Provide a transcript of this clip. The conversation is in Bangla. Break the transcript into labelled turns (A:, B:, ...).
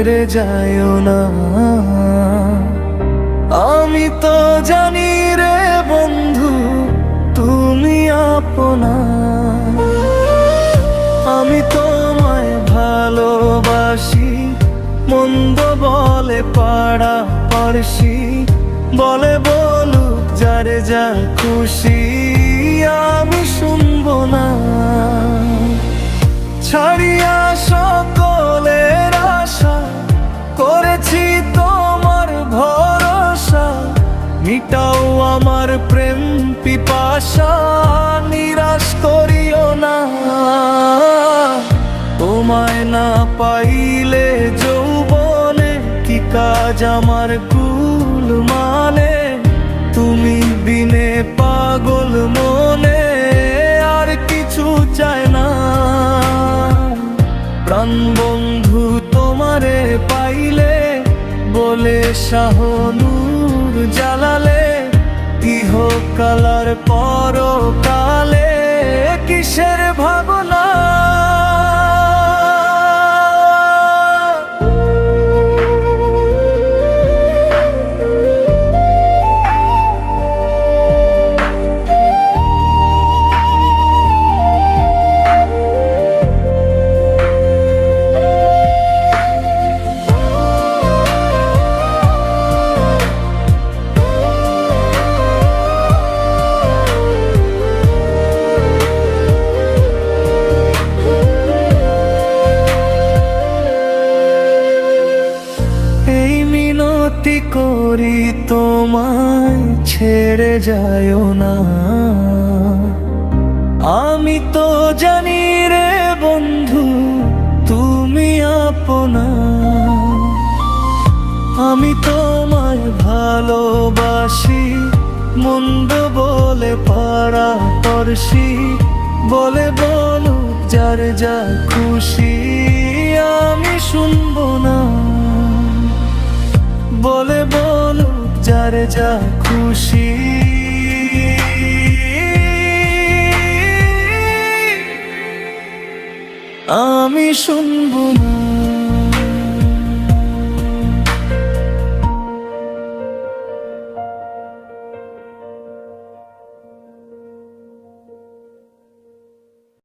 A: ছেড়ে যায়ও না। আমি তো জানি রে বন্ধু তুমি আপনা, আমি তোমায় ভালোবাসি। মন্দ বলে পাড়া পড়শি, বলে বলুক যারে যা খুশি, আমি শুনবো না। ছাড়িয়া সকলের আশা, করেছি তোমার ভরসা। মিটাও আমার প্রেম পিপাসা, নিরাশ করিও না। তোমায় না পাইলে যৌবনে কি কাজ আমার কুল মানে। তুমি বিনে পাগল মনে আর কিছু চায় না। প্রাণ বন্ধু তোমারে পাইলে বলে শাহনূর জালালে, ইহকালার পরকালে কিসের ভাবনা। মিনতি করি তোমায় ছেড়ে যায়ও না। আমি তো জানি রে বন্ধু তুমি আপনা, আমি তোমায় ভালোবাসি। মন্দ বলে পাড়া পড়শি, বলে বলো যার যা খুশি, আমি শুনবো না। বলে বলো যার যা খুশি, আমি শুনবো না।